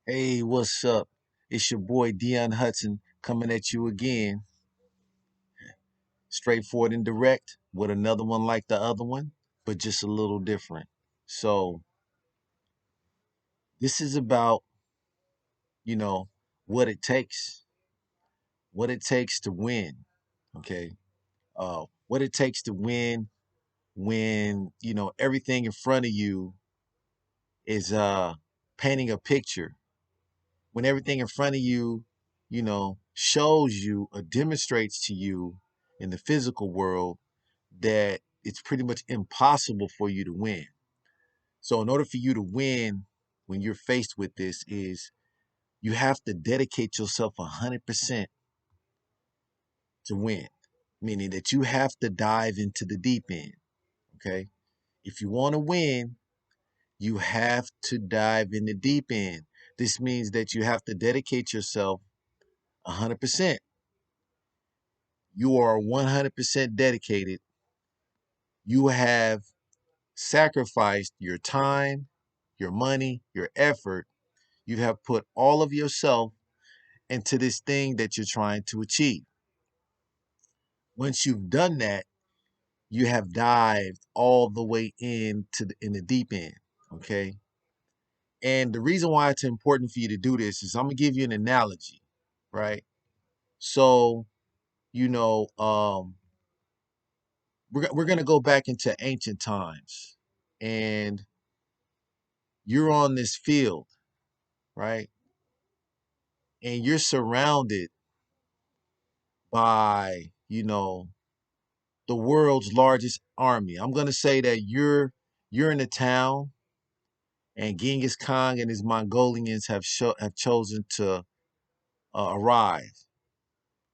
Hey, what's up? It's your boy Dion Hudson coming at you again, straightforward and direct, with another one like the other one, but just a little different. So, this is about, you know, what it takes, what it takes to win, okay? What it takes to win when, everything in front of you is painting a picture, when everything in front of you, shows you or demonstrates to you in the physical world that it's pretty much impossible for you to win. So in order for you to win when you're faced with this is you have to dedicate yourself 100% to win, meaning that you have to dive into the deep end, okay? If you want to win, you have to dive in the deep end. This means that you have to dedicate yourself 100%. You are 100% dedicated. You have sacrificed your time, your money, your effort. You have put all of yourself into this thing that you're trying to achieve. Once you've done that, you have dived all the way in the deep end. Okay. And the reason why it's important for you to do this is I'm gonna give you an analogy, right? So, you know, um, we're gonna go back into ancient times, and you're on this field, right? And you're surrounded by, the world's largest army. I'm going to say that you're in a town, and Genghis Khan and his Mongolians have chosen to arrive,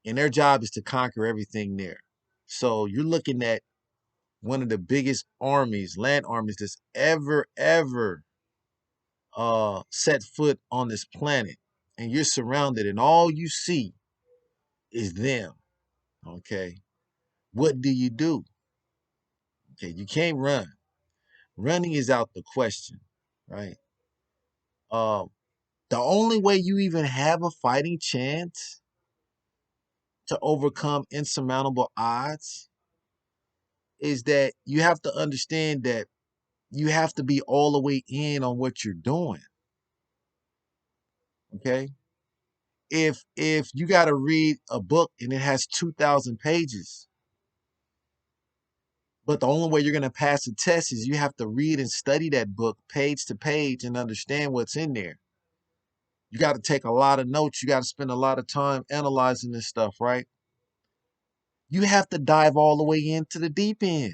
and their job is to conquer everything there. So you're looking at one of the biggest armies, land armies that's ever set foot on this planet, and you're surrounded, and all you see is them. Okay, what do you do? Okay, you can't run. Running is out the question, right? Um, the only way you even have a fighting chance to overcome insurmountable odds is that you have to understand that you have to be all the way in on what you're doing. Okay. If you got to read a book and it has 2,000 pages, but the only way you're going to pass the test is you have to read and study that book page to page and understand what's in there. You got to take a lot of notes. You got to spend a lot of time analyzing this stuff, right? You have to dive all the way into the deep end.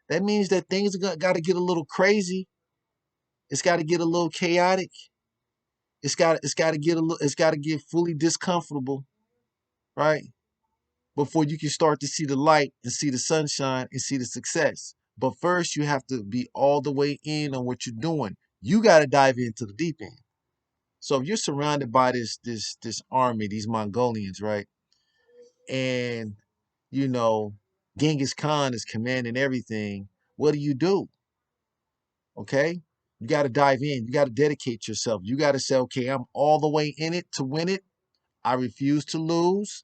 That means that things got to get a little crazy. It's got to get a little chaotic. It's got to get a little. It's got to get fully discomfortable, right? Before you can start to see the light and see the sunshine and see the success. But first, you have to be all the way in on what you're doing. You got to dive into the deep end. So if you're surrounded by this army, these Mongolians, right? And you know, Genghis Khan is commanding everything. What do? Okay? You got to dive in. You got to dedicate yourself. You got to say, okay, I'm all the way in it to win it. I refuse to lose,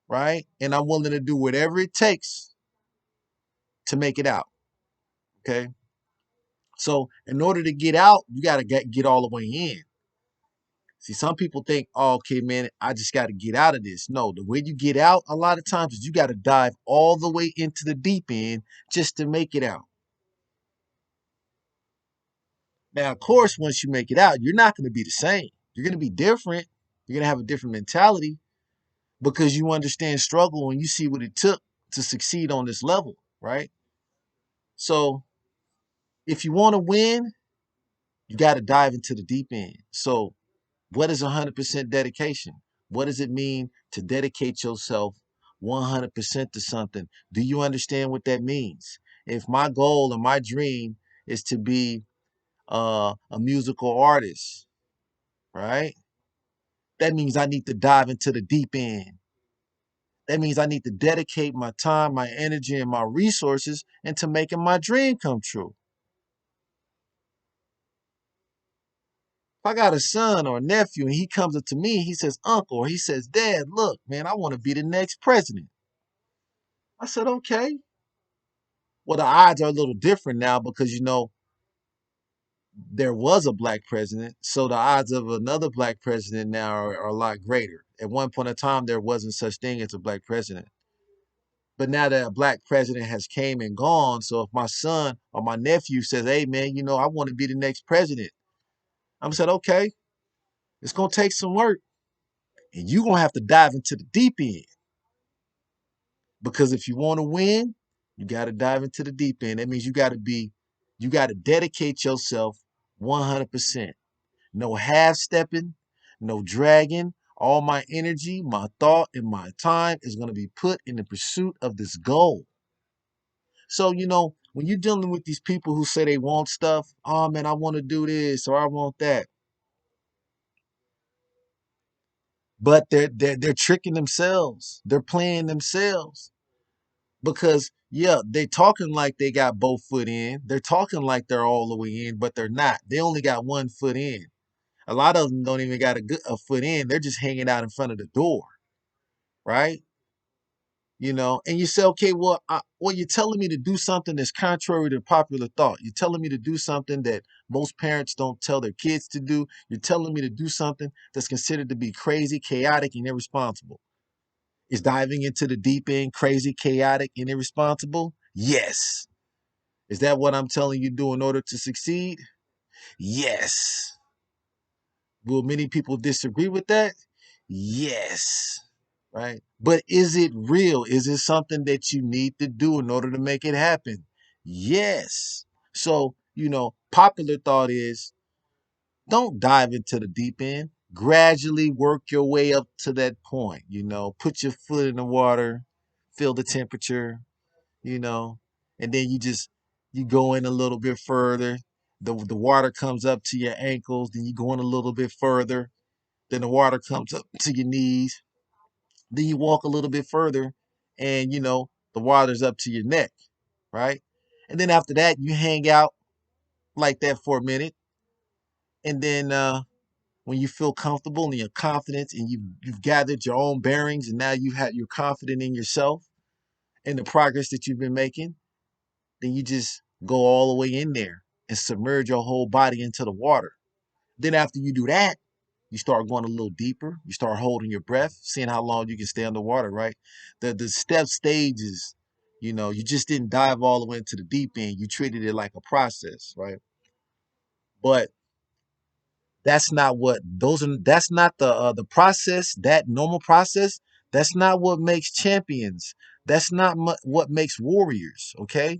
right? And I'm willing to do whatever it takes to make it out. Okay? So, in order to get out, you got to get all the way in. See, some people think, oh, okay, man, I just got to get out of this. No, the way you get out a lot of times is you got to dive all the way into the deep end just to make it out. Now, of course, once you make it out, you're not going to be the same. You're going to be different. You're going to have a different mentality because you understand struggle and you see what it took to succeed on this level, right? So, if you want to win, you got to dive into the deep end. So, what is 100% dedication? What does it mean to dedicate yourself 100% to something? Do you understand what that means? If my goal and my dream is to be a musical artist, right? That means I need to dive into the deep end. That means I need to dedicate my time, my energy, and my resources into making my dream come true. If I got a son or a nephew and he comes up to me, he says, Uncle, or he says, Dad, look, man, I want to be the next president. I said, okay. Well, the odds are a little different now because, there was a black president. So the odds of another black president now are a lot greater. At one point in time, there wasn't such thing as a black president. But now that a black president has came and gone, so if my son or my nephew says, hey, man, I want to be the next president, I'm said, okay, it's going to take some work. And you're going to have to dive into the deep end. Because if you want to win, you got to dive into the deep end. That means you got to dedicate yourself 100%. No half stepping, no dragging. All my energy, my thought, and my time is going to be put in the pursuit of this goal. So, when you're dealing with these people who say they want stuff, oh man, I want to do this or I want that. But they're tricking themselves. They're playing themselves. Because yeah, they talking like they got both foot in. They're talking like they're all the way in, but they're not. They only got one foot in. A lot of them don't even got a foot in. They're just hanging out in front of the door, right? And you say, okay, well, you're telling me to do something that's contrary to popular thought. You're telling me to do something that most parents don't tell their kids to do. You're telling me to do something that's considered to be crazy, chaotic, and irresponsible. Is diving into the deep end crazy, chaotic, and irresponsible? Yes. Is that what I'm telling you to do in order to succeed? Yes. Will many people disagree with that? Yes. Right? But is it real? Is it something that you need to do in order to make it happen? Yes. So, popular thought is don't dive into the deep end. Gradually work your way up to that point. Put your foot in the water, feel the temperature, you know, and then you go in a little bit further. The water comes up to your ankles, then you go in a little bit further, then the water comes up to your knees, then you walk a little bit further, and the water's up to your neck, right? And then after that, you hang out like that for a minute, and then when you feel comfortable and you're confident and you've gathered your own bearings, and now you're confident in yourself and the progress that you've been making, then you just go all the way in there and submerge your whole body into the water. Then after you do that, you start going a little deeper. You start holding your breath, seeing how long you can stay underwater, right? The step stages, you just didn't dive all the way into the deep end. You treated it like a process, right? But that's not the process, that normal process. That's not what makes champions. That's not what makes warriors, okay?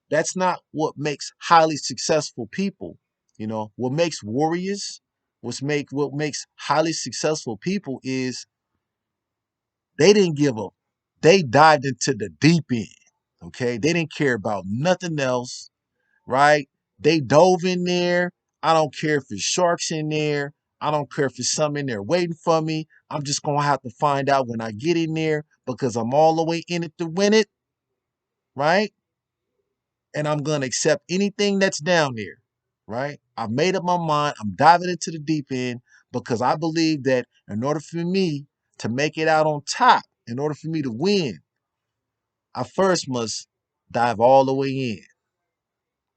That's not what makes highly successful people. What makes warriors, what makes highly successful people is they didn't give up. They dived into the deep end. Okay. They didn't care about nothing else, right? They dove in there. I don't care if it's sharks in there. I don't care if it's something in there waiting for me. I'm just gonna have to find out when I get in there because I'm all the way in it to win it, right? And I'm going to accept anything that's down there, right? I've made up my mind. I'm diving into the deep end because I believe that in order for me to make it out on top, in order for me to win, I first must dive all the way in.